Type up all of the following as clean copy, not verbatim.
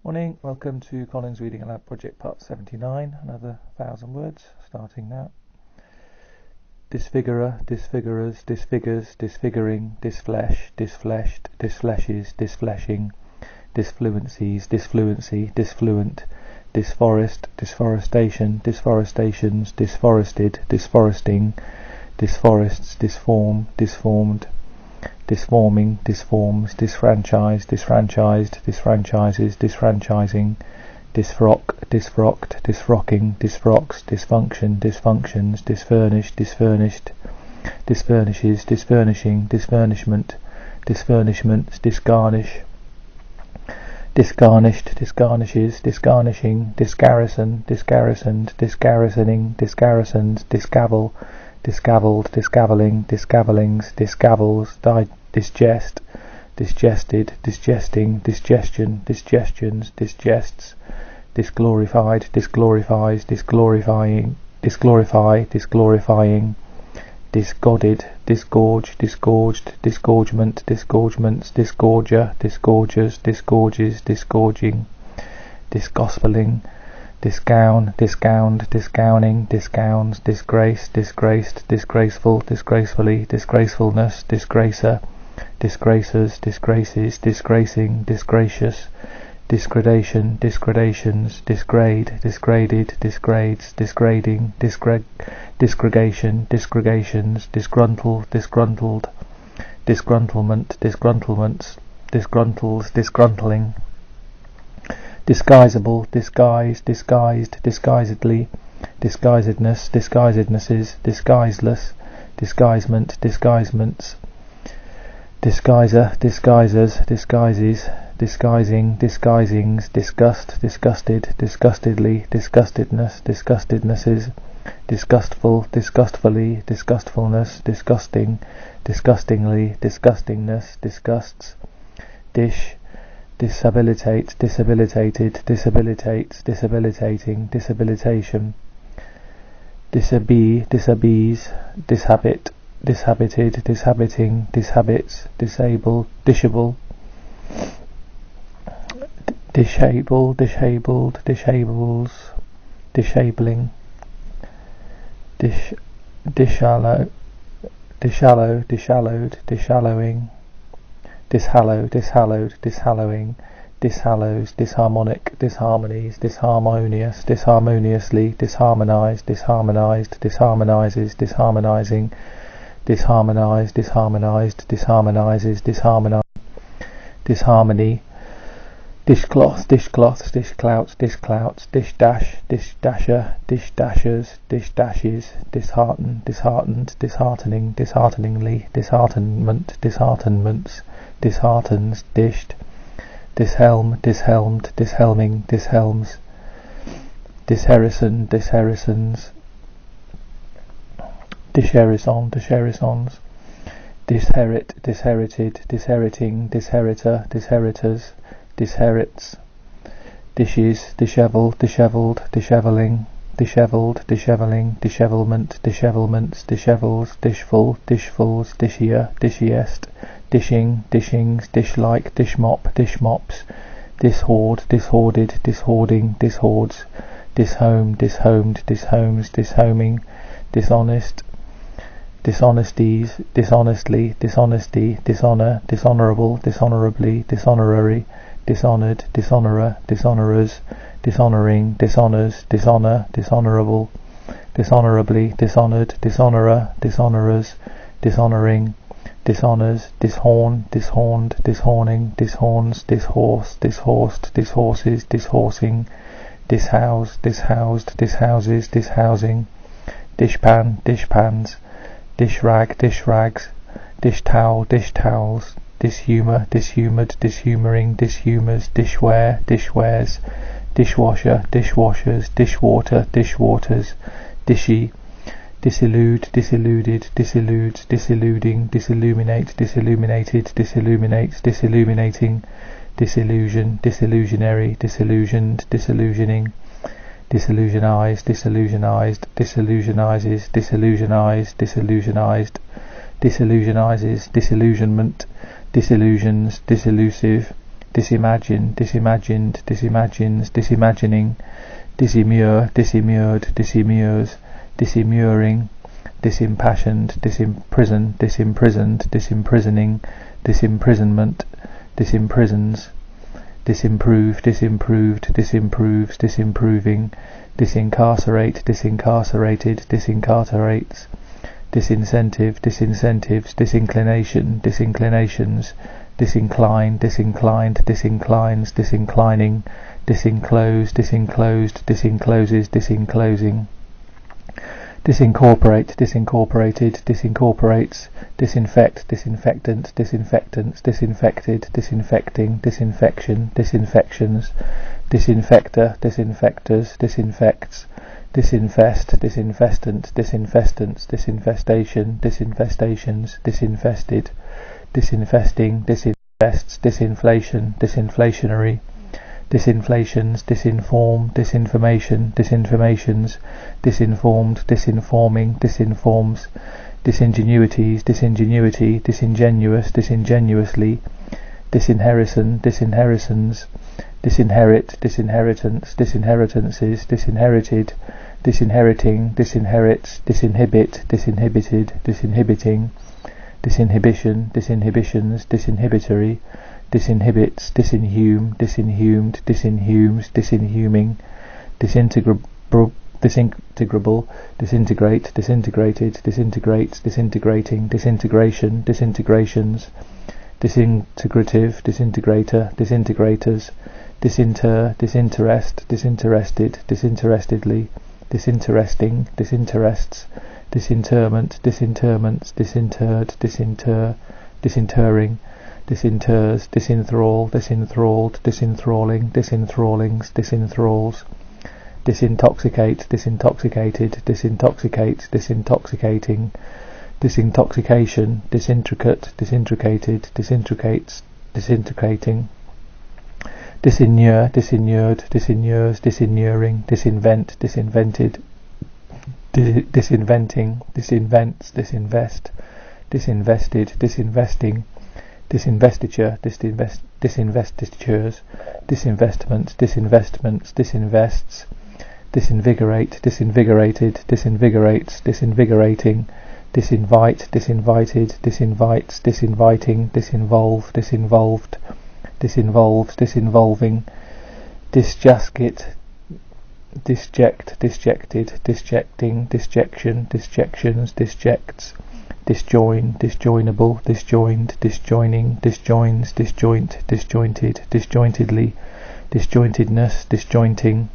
Morning, welcome to Collins Reading Aloud Project Part 79, another 1,000 words, starting now. Disfigurer, disfigurers, disfigures, disfiguring, disflesh, disfleshed, disfleshes, disfleshing, disfluencies, disfluency, disfluent, disforest, disforestation, disforestations, disforested, disforesting, disforests, disform, disformed, disforming, disforms, disfranchise, disfranchised, disfranchises, disfranchising, disfrock, disfrocked, disfrocking, disfrocks, dysfunction, dysfunctions, disfurnish, disfurnished, disfurnishes, disfurnishing, disfurnishment, disfurnishments, disgarnish, disgarnished, disgarnishes, disgarnishing, disgarrison, disgarrisoned, disgarrisoning, disgarrisons, disgavel, disgavelled, disgavelling, disgavellings, disgavels, disgest, disgested, disgesting, disgestion, disgestions, disgests, disglorified, disglorifies, disglorifying, disglorify, disglorifying, disgodded, disgorge, disgorged, disgorgement, disgorgements, disgorger, disgorgers, disgorges, disgorging, disgospeling, disgown, disgowned, disgowning, disgowns, disgrace, disgraced, disgraceful, disgracefully, disgracefulness, disgracer, disgracers, disgraces, disgracing, disgracious, disgradation, disgradations, disgrade, disgraded, disgrades, disgrading, disgregation, disgregations, disgruntle, disgruntled, disgruntlement, disgruntlements, disgruntles, disgruntling, disguisable, disguised, disguised, disguisedly, disguisedness, disguisednesses, disguiseless, disguisement, disguisements, disguiser, disguisers, disguises, disguising, disguisings, disgust, disgusted, disgustedly, disgustedness, disgustednesses, disgustful, disgustfully, disgustfulness, disgusting, disgustingly, disgustingness, disgusts, dish, disabilitate, disabilitated, disabilitates, disabilitating, disabilitation, disabee, disabees, dishabit, dishabited, dishabiting, dishabits, disable, dishable, dishable, dishabled, dishables, disabling, dishallow, dishallowed, dishallowing, dishallow, dishallowed, dishallowing, dishallows, disharmonic, disharmonies, disharmonious, disharmoniously, disharmonized, disharmonized, disharmonizes, disharmonizing, disharmonized, disharmonized, disharmonizes, disharmony, dishcloth, dishcloths, dishclouts, dishclouts, dishdash, dishdasher, dishdashers, dishdashes, dishearten, disheartened, disheartening, dishearteningly, disheartenment, disheartenments, disheartens, dished, dishelm, dishelmed, dishelming, dishelms, disherison, disherisons, disherison, disherisons, disherit, disherited, disheriting, disheritor, disheritors, disherits, dishes, dishevel, dishevelled, dishevelling, dishevelled, dishevelling, dishevelment, dishevelments, dishevels, dishful, dishfuls, dishier, dishiest, dishing, dishings, dishlike, dishmop, dishmops, dishoard, dishoarded, dishoarding, dishoards, dishome, dishomed, dishomes, dishoming, dishonest, dishonesties, dishonestly, dishonesty, dishonour, dishonourable, dishonourably, dishonorary, dishonoured, dishonourer, dishonourers, dishonouring, dishonours, dishonour, dishonourable, dishonourably, dishonoured, dishonourer, dishonourers, dishonouring, dishonours, dishorn, dishorned, dishorning, dishorns, dishorse, dishorsed, dishorses, dishorsing, dishouse, dishoused, dishouses, dishousing, dishpan, dishpans, dishrag, dishrags, dishtowel, dishtowels, dishumour, dishumoured, dishumouring, dishumours, dishware, dishwares, dishwasher, dishwashers, dishwater, dishwaters, dishy, disillude, disiluded, disilludes, disiluding, disilluminate, disilluminated, disilluminates, disilluminating, disillusion, disillusionary, disillusioned, disillusioning, disillusionized, disillusionized, disillusionizes, disillusionized, disillusionized, disillusionizes, disillusionment, disillusions, disillusive, disimagine, disimagined, disimagines, disimagining, disimure, disimmured, disimures, disimmuring, disimpassioned, disimprison, disimprisoned, disimprisoning, disimprisonment, disimprisons, disimprove, disimproved, disimproves, disimproving, disincarcerate, disincarcerated, disincarcerates, disincentive, disincentives, disinclination, disinclinations, disincline, disinclined, disinclines, disinclining, disinclose, disinclosed, disincloses, disinclosing, disincorporate, disincorporated, disincorporates, disinfect, disinfectant, disinfectants, disinfected, disinfecting, disinfection, disinfections, disinfector, disinfectors, disinfects, disinfest, disinfestant, disinfestants, disinfestation, disinfestations, disinfested, disinfesting, disinvests, disinflation, disinflationary, disinflations, disinform, disinformation, disinformations, disinformed, disinforming, disinforms, disingenuities, disingenuity, disingenuous, disingenuously, disinherison, disinherisons, disinherit, disinheritance, disinheritances, disinherited, disinheriting, disinherits, disinhibit, disinhibited, disinhibiting, disinhibition, disinhibitions, disinhibitory, disinhibits, disinhume, disinhumed, disinhumes, disinhuming, disintegrable, disintegrate, disintegrated, disintegrates, disintegrating, disintegration, disintegrations, disintegrative, disintegrator, disintegrators, disinter, disinterest, disinterested, disinterestedly, disinteresting, disinterests, disinterment, disinterments, disinterred, disinter, disinterring, disinters, disenthrall, disenthralled, disenthralling, disenthrallings, disenthralls, disintoxicate, disintoxicated, disintoxicates, disintoxicating, disintoxication, disintricate, disintricated, disintricates, disintegrating, disinure, disinured, disinures, disinuring, disinvent, disinvented, disinventing, disinvents, disinvest, disinvested, disinvesting, disinvestiture, disinvestitures, disinvestments, disinvestments, disinvests, disinvigorate, disinvigorated, disinvigorates, disinvigorating, disinvite, disinvited, disinvites, disinviting, disinvolve, disinvolved, disinvolves, disinvolving, disjuscate, disject, disjected, disjecting, disjection, disjections, disjects, disjoin, disjoinable, disjoined, disjoining, disjoins, disjoint, disjointed, disjointedly, disjointedness, disjointing,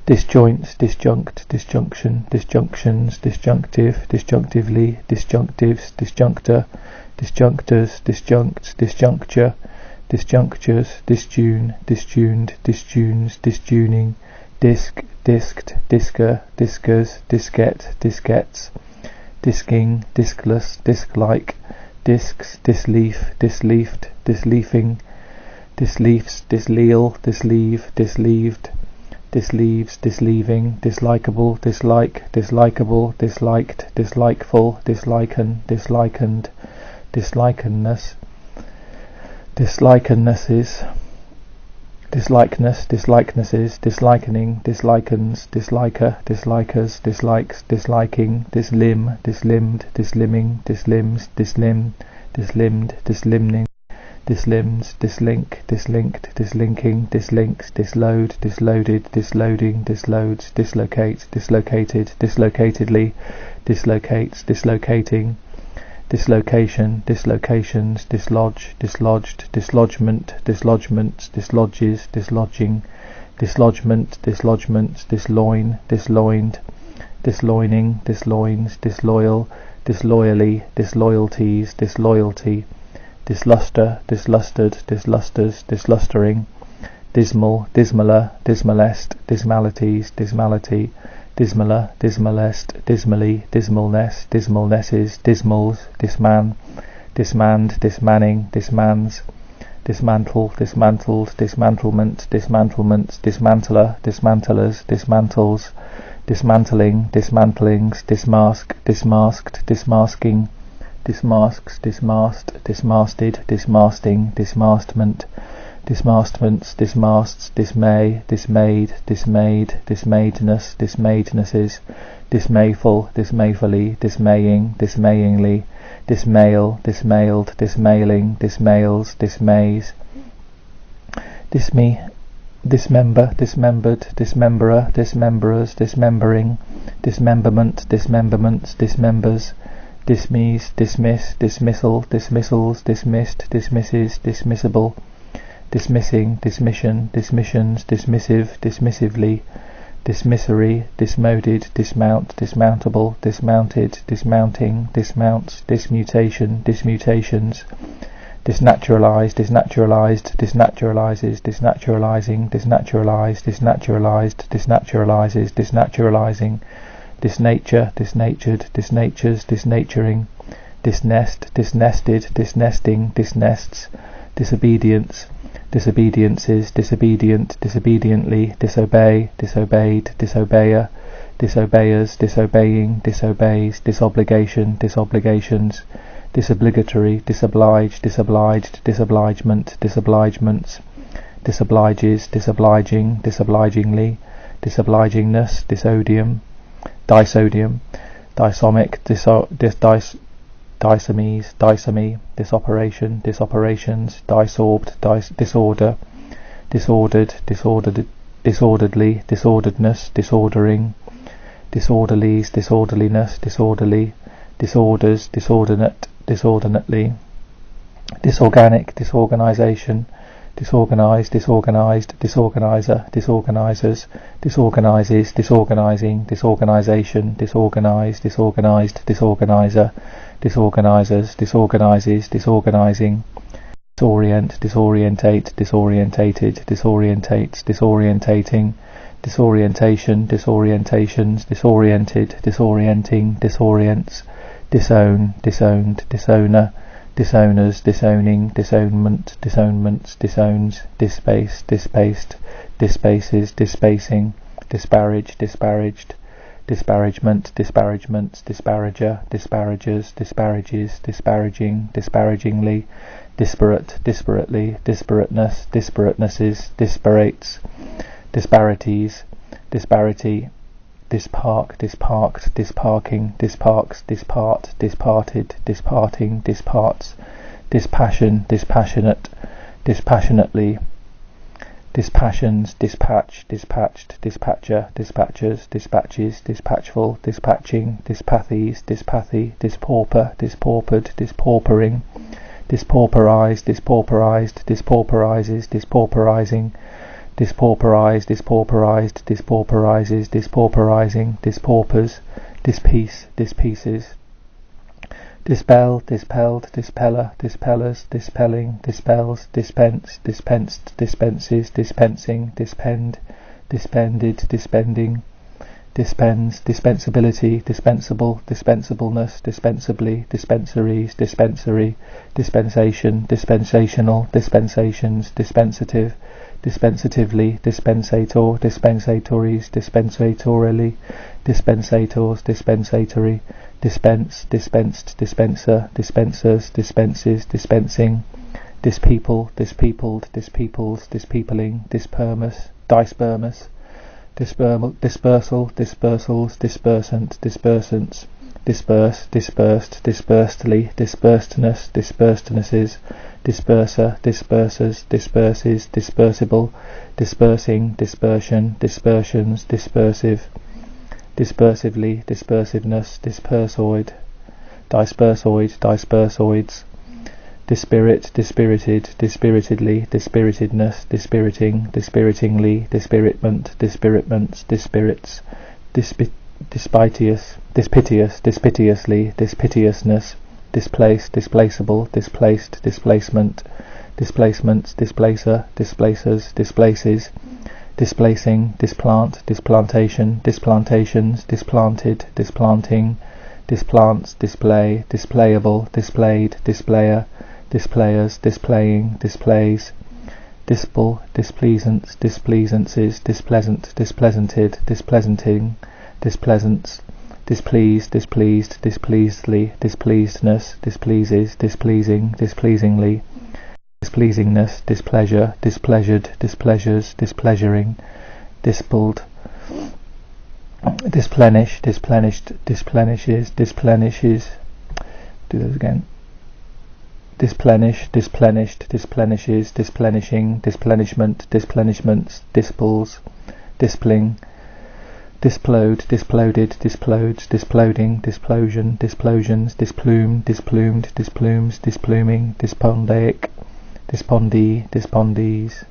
disjoints, disjunct, disjunction, disjunctions, disjunctive, disjunctively, disjunctives, disjunctor, disjunctors, disjuncts, disjuncture, disjunctures, disjune, disjuned, disjunes, disjuning, disc, disced, disker, discers, disket, diskettes, disking, diskless, disklike, discs, disleaf, disleafed, disleafing, disleafs, disleal, disleave, disleaved, disleaves, disleaving, dislikable, dislike, dislikable, disliked, dislikeful, disliken, dislikened, dislikenness, dislikennesses, dislikeness, dislikenesses, dislikening, dislikens, disliker, dislikers, dislikes, disliking, dislimb, dislimbed, dislimming, dislims, dislim, dislimmed, dislimning, dislims, dislink, dislinked, dislinking, dislinks, dislode, disloaded, disloading, disloads, dislocate, dislocated, dislocatedly, dislocates, dislocating, dislocation, dislocations, dislodge, dislodged, dislodgement, dislodgements, dislodges, dislodging, dislodgement, dislodgements, disloin, disloined, disloining, disloins, disloyal, disloyally, disloyalties, disloyalty, disluster, dislustered, dislusters, dislustering, dismal, dismaler, dismalest, dismalities, dismality, dismaler, dismalest, dismally, dismalness, dismalnesses, dismals, disman, dismanned, dismanning, dismans, dismantle, dismantled, dismantlement, dismantlements, dismantler, dismantlers, dismantles, dismantling, dismantlings, dismask, dismasked, dismasking, dismasks, dismast, dismasted, dismasting, dismastment, dismastments, dismasts, dismay, dismayed, dismayed, dismayedness, dismayednesses, dismayful, dismayfully, dismaying, dismayingly, dismail, dismailed, dismailing, dismails, dismays, disme, dismember, dismembered, dismemberer, dismemberers, dismembering, dismemberment, dismemberments, dismembers, dismiss, dismiss, dismissal, dismissals, dismissed, dismisses, dismissible, dismissing, dismission, dismissions, dismissive, dismissively, dismissory, dismoded, dismount, dismountable, dismounted, dismounting, dismounts, dismutation, dismutations, disnaturalized, disnaturalized, disnaturalizes, disnaturalizing, disnaturalized, disnaturalized, disnaturalizes, disnaturalizing, disnature, disnatured, disnatures, disnaturing, disnest, disnested, disnesting, disnests, disobedience, disobediences, disobedient, disobediently, disobey, disobeyed, disobeyer, disobeyers, disobeying, disobeys, disobligation, disobligations, disobligatory, disoblige, disobliged, disobligement, disobligements, disobliges, disobliging, disobligingly, disobligingness, disodium, disodium, disomic, disomies, disomy, disoperation, disoperations, disorbed, disorder, disordered, disorderly, disorderedness, disordering, disorderlies, disorderliness, disorderly, disorders, disordinate, disordinately, disorganic, disorganization, disorganized, disorganized, disorganizer, disorganizers, disorganizes, disorganizing, disorganization, disorganize, disorganized, disorganizer, disorganizers, disorganizes, disorganizing, disorient, disorientate, disorientated, disorientates, disorientating, disorientation, disorientations, disoriented, disorienting, disorients, disown, disowned, disowner, disowners, disowning, disownment, disownments, disowns, dispace, dispaced, dispaces, dispacing, disparage, disparaged, disparagement, disparagements, disparager, disparagers, disparages, disparaging, disparagingly, disparate, disparately, disparateness, disparatenesses, disparates, disparities, disparity, dispark, disparked, disparking, disparks, dispart, disparted, disparting, disparts, dispassion, dispassionate, dispassionately, dispassions, dispatch, dispatched, dispatcher, dispatchers, dispatches, dispatchful, dispatching, dispathies, dispathy, dispauper, dispaupered, dispaupering, dispauperized, dispauperized, dispauperizes, dispauperizing, dispauperized, dispauperized, dispauperizes, dispauperizing, disporpers, dispeace, dispieces, dispel, dispelled, dispeller, dispellers, dispelling, dispels, dispense, dispensed, dispenses, dispensing, dispend, dispended, dispending, dispens, dispensability, dispensable, dispensableness, dispensably, dispensaries, dispensary, dispensation, dispensational, dispensations, dispensative, dispensatively, dispensator, dispensatories, dispensatorily, dispensators, dispensatory, dispense, dispensed, dispenser, dispensers, dispenses, dispensing, dispeople, dispeopled, dispeoples, dispeopling, dispermus, dispermus, dispersal, dispersals, dispersant, dispersants, disperse, dispersed, dispersedly, dispersedness, dispersednesses, disperser, dispersers, disperses, dispersible, dispersing, dispersion, dispersions, dispersive, dispersively, dispersiveness, dispersoid, dispersoid, dispersoids, dispirit, dispirited, dispiritedly, dispiritedness, dispiriting, dispiritingly, dispiritment, dispiritments, dispirits, dispiteous, dispiteous, dispiteously, dispiteousness, displace, displaceable, displaced, displacement, displacements, displacer, displacers, displaces, displacing, displant, displantation, displantations, displanted, displanting, displants, display, displayable, displayed, displayer, displayers, displaying, displays, dispel, displeasance, displeasances, displeasant, displeasanted, displeasanting, displeasants, displeased, displeased, displeasedly, displeasedness, displeases, displeasing, displeasingly, displeasingness, displeasure, displeasured, displeasures, displeasuring, dispelled, displenish, displenished, displenishes, displenishes. Do those again. Displenish, displenished, displenishes, displenishing, displenishment, displenishments, dispels, displing, displode, disploded, displodes, disploding, displosion, displosions, displume, displumed, displumes, displuming, dispondaic, dispondee, dispondees,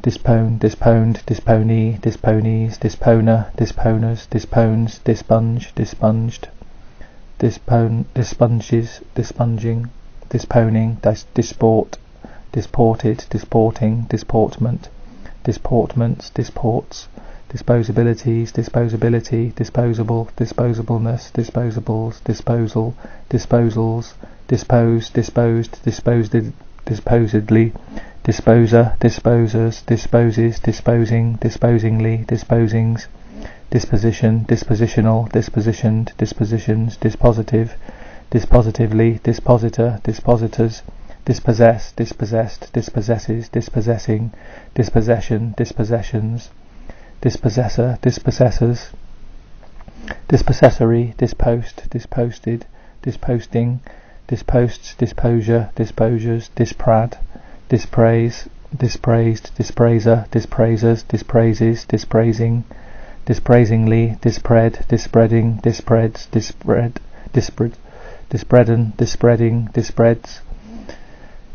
dispone, disponed, disponee, disponies, disponer, disponers, dispones, dispunge, dispunged, dispone, dispunges, dispunging, disponing, disport, disported, disporting, disportment, disportments, disports, disposabilities, disposability, disposable, disposableness, disposables, disposal, disposals, dispose, disposed, disposed, disposedly, disposer, disposers, disposes, disposing, disposingly, disposings, disposition, dispositional, dispositioned, dispositions, dispositive, dispositively, dispositor, dispositors, dispossess, dispossessed, dispossesses, dispossessing, dispossession, dispossessions, dispossessor, dispossessors, dispossessory, dispost, disposted, disposting, disposts, disposure, disposures, disprad, dispraise, dispraised, dispraiser, dispraisers, dispraises, dispraising, dispraisingly, dispread, dispreading, dispreads, dispread, dispread, dispreaden, dispreading, dispreads,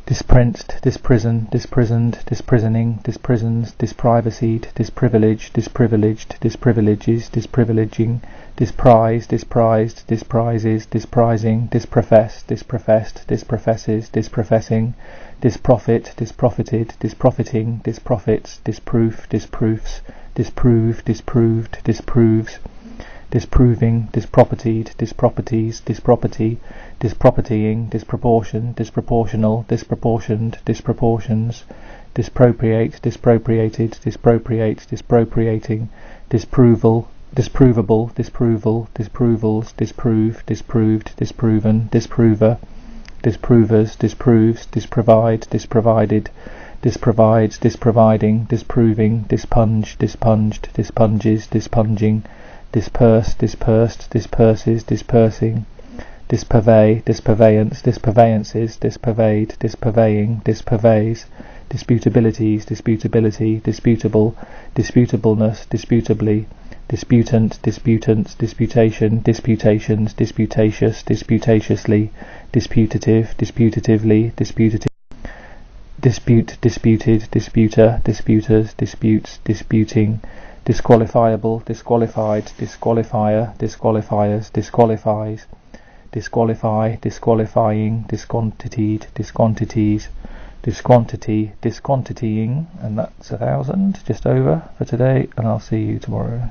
disprinced, disprison, disprisoned, disprisoning, disprisons, disprivaced, disprivileged, disprivileged, disprivileges, disprivileging, disprise, disprised, disprises, disprising, disprofess, disprofessed, disprofesses, disprofessing, disprofit, disprofited, disprofiting, disprofits, disproof, disproofs, disprove, disproved, disproves, disproving, dispropertied, disproperties, disproperty, dispropertying, disproportion, disproportional, disproportioned, disproportions, dispropriate, dispropriated, dispropriate, dispropriating, disproval, disprovable, disproval, disprovals, disprove, disproved, disproven, disprover, disprovers, disproves, disprovide, disprovided, disprovides, disproviding, disproving, dispunge, dispunged, dispunges, dispunging, disperse, dispersed, disperses, dispersing, dispurvey, dispurveyance, dispurveyances, dispurveyed, dispurveying, dispurveys, disputabilities, disputability, disputable, disputableness, disputably, disputant, disputants, disputation, disputations, disputatious, disputatiously, disputative, disputatively, disputative, dispute, disputed, disputer, disputers, disputes, disputing, disqualifiable, disqualified, disqualifier, disqualifiers, disqualifies, disqualify, disqualifying, disquantitied, disquantities, disquantity, disquantitying, and that's 1,000 just over for today, and I'll see you tomorrow.